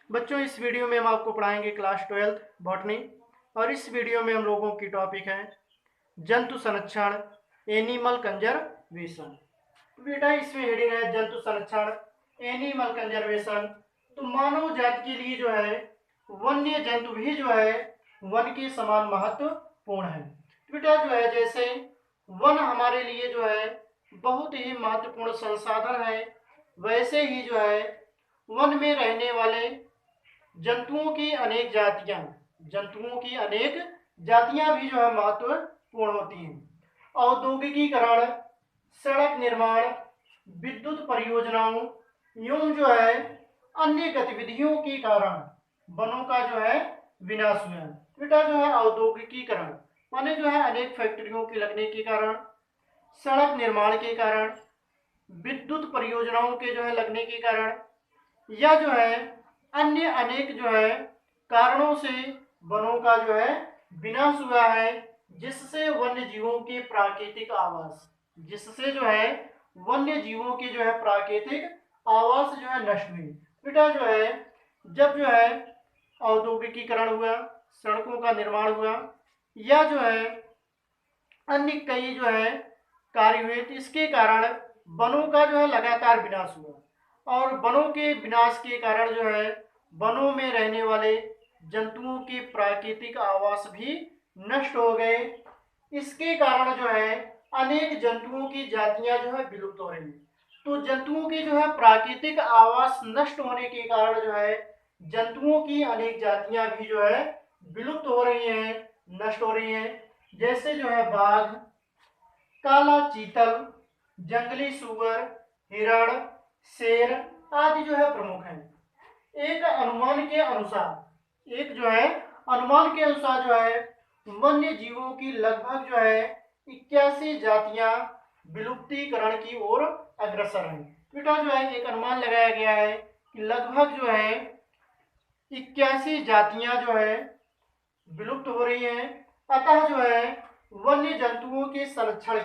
बच्चों, इस वीडियो में हम आपको पढ़ाएंगे क्लास 12th बॉटनी। और इस वीडियो में हम लोगों की टॉपिक है जंतु संरक्षण, एनिमल कंजर्वेशन। बेटा, इसमें हेडिंग है जंतु संरक्षण, एनिमल कंजर्वेशन। तो मानव जाति के लिए जो है वन्य जंतु भी जो है वन के समान महत्वपूर्ण है। बेटा जो है, जैसे वन हमारे लिए जो है बहुत ही महत्वपूर्ण संसाधन है, वैसे ही जो है वन में रहने वाले जंतुओं की अनेक जातियां भी जो है महत्वपूर्ण होती हैं। औद्योगिकीकरण, सड़क निर्माण, विद्युत परियोजनाओं यूं जो है अन्य गतिविधियों के कारण वनों का जो है विनाश हुआ है। बेटा जो है औद्योगिकीकरण माने जो है अनेक फैक्ट्रियों के लगने के कारण, सड़क निर्माण के कारण, विद्युत परियोजनाओं के जो है लगने के कारण, या जो है अन्य अनेक जो है कारणों से वनों का जो है विनाश हुआ है, जिससे वन्य जीवों के प्राकृतिक आवास जिससे जो है वन्य जीवों के जो है प्राकृतिक आवास जो है नष्ट हुई। बेटा जो है जब जो है औद्योगिकीकरण हुआ, सड़कों का निर्माण हुआ, या जो है अन्य कई जो है कार्य हुए, तो इसके कारण वनों का जो है लगातार विनाश हुआ। और वनों के विनाश के कारण जो है वनों में रहने वाले जंतुओं के प्राकृतिक आवास भी नष्ट हो गए। इसके कारण जो है अनेक जंतुओं की जातियां जो है विलुप्त हो रही हैं। तो जंतुओं के जो है प्राकृतिक आवास नष्ट होने के कारण जो है जंतुओं की अनेक जातियां भी जो है विलुप्त हो रही हैं, नष्ट हो रही हैं। जैसे जो है बाघ, काला चीतल, जंगली सुअर, हिरण, शेर आदि जो है प्रमुख हैं। एक अनुमान के अनुसार एक जो है अनुमान के अनुसार जो है वन्य जीवों की लगभग जो है 81 जातियां विलुप्तीकरण की ओर अग्रसर हैं। बेटा जो है एक अनुमान लगाया गया है कि लगभग जो है 81 जातियां जो है विलुप्त हो रही हैं। अतः जो है वन्य जंतुओं के संरक्षण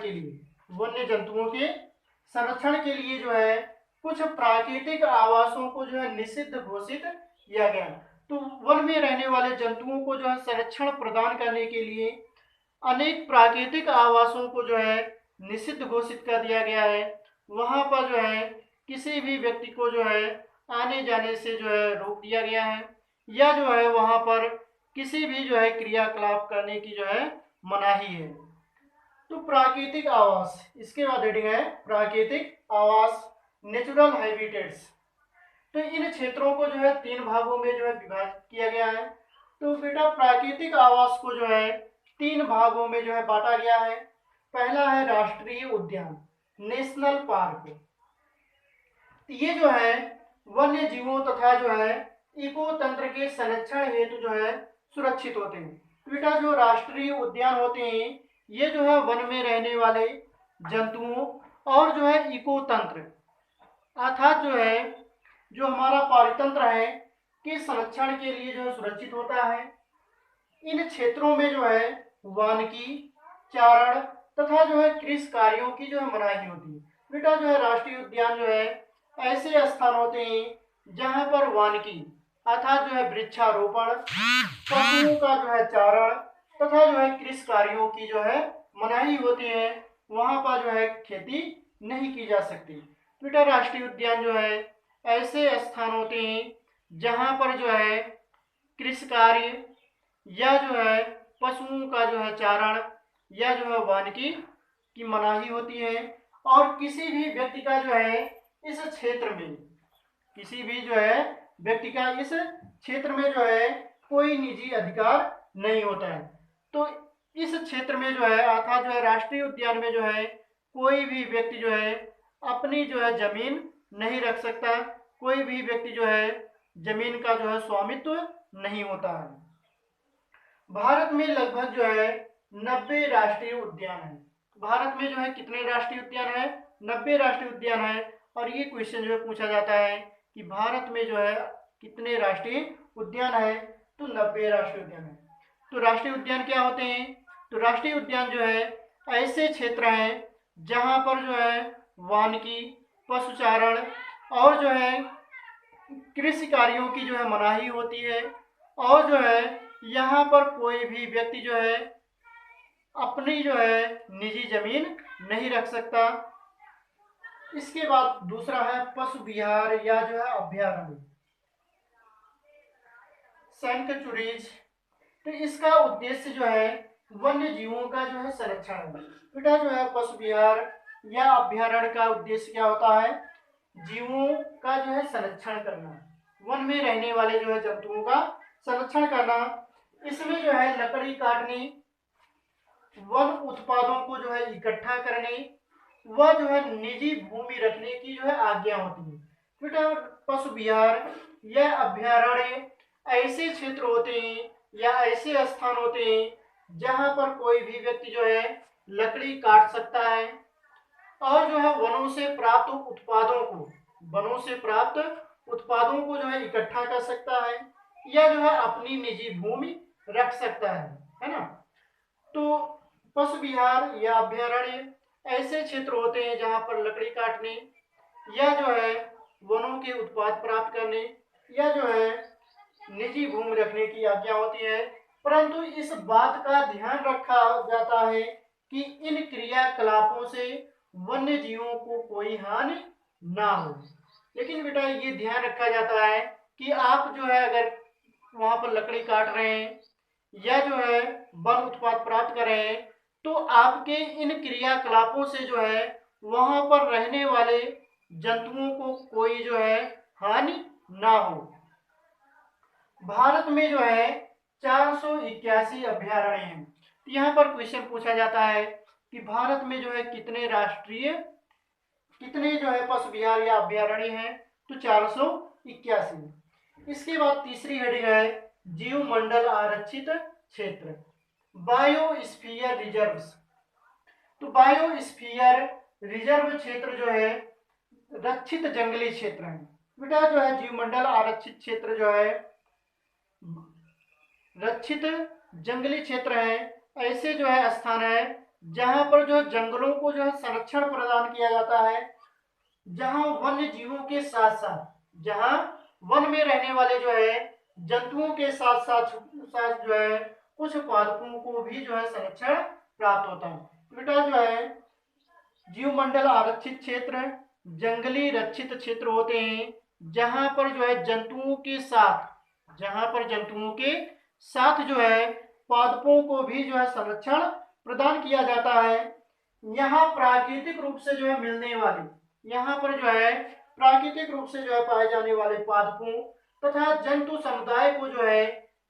के लिए जो है कुछ प्राकृतिक आवासों को जो है निषिद्ध घोषित किया गया। तो वन में रहने वाले जंतुओं को जो है संरक्षण प्रदान करने के लिए अनेक प्राकृतिक आवासों को जो है निषिद्ध घोषित कर दिया गया है। वहां पर जो है किसी भी व्यक्ति को जो है आने जाने से जो है रोक दिया गया है, या जो है वहां पर किसी भी जो है क्रियाकलाप करने की जो है मनाही है। तो प्राकृतिक आवास, इसके बाद हेडिंग है प्राकृतिक आवास, नेचुरल हैबिटेट्स। तो इन क्षेत्रों को जो है 3 भागों में जो है विभाजित किया गया है। तो बेटा प्राकृतिक आवास को जो है 3 भागों में जो है बांटा गया है। पहला है राष्ट्रीय उद्यान, नेशनल पार्क। ये जो है वन्य जीवों तथा जो है इको तंत्र के संरक्षण हेतु जो है सुरक्षित होते हैं। बेटा जो राष्ट्रीय उद्यान होते हैं, ये जो है वन में रहने वाले जंतुओं और जो है इको तंत्र अर्थात जो है जो हमारा पारितंत्र है के संरक्षण के लिए जो है सुरक्षित होता है। इन क्षेत्रों में जो है वानिकी, चारण तथा जो है कृषि कार्यों की जो है मनाही होती है। बेटा जो है राष्ट्रीय उद्यान जो है ऐसे स्थान होते हैं जहां पर वानिकी अर्थात जो है वृक्षारोपण, पशुओं का जो है चारण तथा जो है कृषि कार्यों की जो है मनाही होती है। वहां पर जो है खेती नहीं की जा सकती। बेटा राष्ट्रीय उद्यान जो है ऐसे स्थान होते हैं जहां पर जो है कृषि कार्य, या जो है पशुओं का जो है चारण, या जो है वानिकी की मनाही होती है। और किसी भी व्यक्ति का जो है इस क्षेत्र में किसी भी जो है व्यक्ति का इस क्षेत्र में जो है कोई निजी अधिकार नहीं होता है। तो इस क्षेत्र में जो है अर्थात जो है राष्ट्रीय उद्यान में जो है कोई भी व्यक्ति जो है अपनी जो है जमीन नहीं रख सकता। कोई भी व्यक्ति जो है जमीन का जो है स्वामित्व नहीं होता है। भारत में लगभग जो है 90 राष्ट्रीय उद्यान है। भारत में जो है कितने राष्ट्रीय उद्यान है? 90 राष्ट्रीय उद्यान है। और ये क्वेश्चन जो है पूछा जाता है कि भारत में जो है कितने राष्ट्रीय उद्यान है? तो 90 राष्ट्रीय उद्यान है। तो राष्ट्रीय उद्यान क्या होते हैं? तो राष्ट्रीय उद्यान जो है ऐसे क्षेत्र हैं जहां पर जो है वानिकी, पशुचारण और जो है कृषि कार्यों की जो है मनाही होती है, और जो है यहाँ पर कोई भी व्यक्ति जो है अपनी जो है निजी जमीन नहीं रख सकता। इसके बाद दूसरा है पशु विहार या जो है अभ्यारण्य, सेंक्चुरीज। तो इसका उद्देश्य जो है वन्य जीवों का जो है संरक्षण है। बेटा जो है पशु विहार या अभ्यारण्य का उद्देश्य क्या होता है? जीवों का जो है संरक्षण करना, वन में रहने वाले जो है जंतुओं का संरक्षण करना। इसमें जो है लकड़ी काटने, वन उत्पादों को जो है इकट्ठा करने, वह जो है निजी भूमि रखने की जो है आज्ञा होती है। बेटा पशु विहार या अभ्यारण्य ऐसे क्षेत्र होते हैं या ऐसे स्थान होते हैं जहां पर कोई भी व्यक्ति जो है लकड़ी काट सकता है और जो है वनों से प्राप्त उत्पादों को जो है इकट्ठा कर सकता है या जो है अपनी निजी भूमि रख सकता है ना। तो पशु विहार या अभ्यारण्य ऐसे क्षेत्र होते हैं जहां पर लकड़ी काटने या जो है वनों के उत्पाद प्राप्त करने या जो है निजी भूमि रखने की आज्ञा होती है। परंतु इस बात का ध्यान रखा जाता है कि इन क्रियाकलापों से वन्य जीवों को कोई हानि ना हो। लेकिन बेटा ये ध्यान रखा जाता है कि आप जो है अगर वहां पर लकड़ी काट रहे हैं या जो है वन उत्पाद प्राप्त कर रहे हैं तो आपके इन क्रियाकलापों से जो है वहां पर रहने वाले जंतुओं को कोई जो है हानि ना हो। भारत में जो है 481 अभ्यारण्य हैं। यहाँ पर क्वेश्चन पूछा जाता है कि भारत में जो है कितने जो है पशु विहार या अभ्यारण्य हैं? तो 481। इसके बाद तीसरी हेडिंग है जीव मंडल आरक्षित क्षेत्र, बायोस्फीयर रिजर्व्स। तो बायोस्फीयर रिजर्व क्षेत्र जो है रक्षित जंगली क्षेत्र है। बेटा जो है जीवमंडल आरक्षित क्षेत्र जो है रक्षित जंगली क्षेत्र है, ऐसे जो है स्थान है जहां पर जो जंगलों को जो है संरक्षण प्रदान किया जाता है, जहां वन्य जीवों के साथ साथ, जहां वन में रहने वाले जो है जंतुओं के साथ साथ जो है कुछ पादपों को भी जो है संरक्षण प्राप्त होता है। बेटा जो है जीवमंडल आरक्षित क्षेत्र जंगली रक्षित क्षेत्र होते हैं जहां पर जो है जंतुओं के साथ जो है पादपों को भी जो है संरक्षण प्रदान किया जाता है। यहाँ प्राकृतिक रूप से जो है पाए जाने वाले पादपों तथा जंतु समुदाय को जो है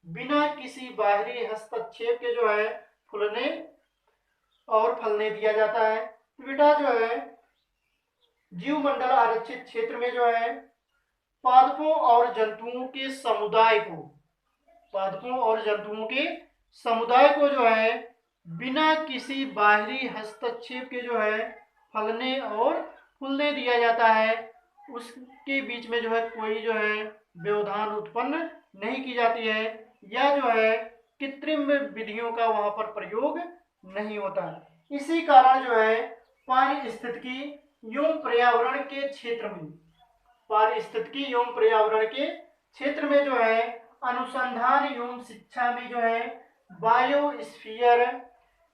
बिना किसी बाहरी हस्तक्षेप के जो है फूलने और फलने दिया जाता है। तो बेटा जो है जीवमंडल आरक्षित क्षेत्र में जो है पादपों और जंतुओं के समुदाय को जो है बिना किसी बाहरी हस्तक्षेप के जो है फलने और फूलने दिया जाता है। उसके बीच में जो है कोई जो है व्यवधान उत्पन्न नहीं की जाती है या जो है कृत्रिम विधियों का वहां पर प्रयोग नहीं होता है। इसी कारण जो है पारिस्थितिकी एवं पर्यावरण के क्षेत्र में जो है अनुसंधान एवं शिक्षा में जो है बायोस्फीयर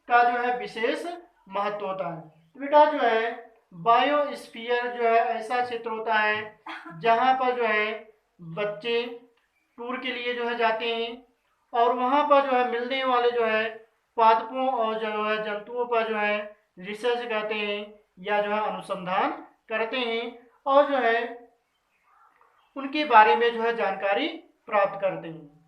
का जो है विशेष महत्व होता है। बेटा जो है बायोस्फीयर जो है ऐसा क्षेत्र होता है जहां पर जो है बच्चे टूर के लिए जो है जाते हैं और वहां पर जो है मिलने वाले जो है पादपों और जो है जंतुओं पर जो है रिसर्च करते हैं या जो है अनुसंधान करते हैं और जो है उनके बारे में जो है जानकारी प्राप्त करते हैं।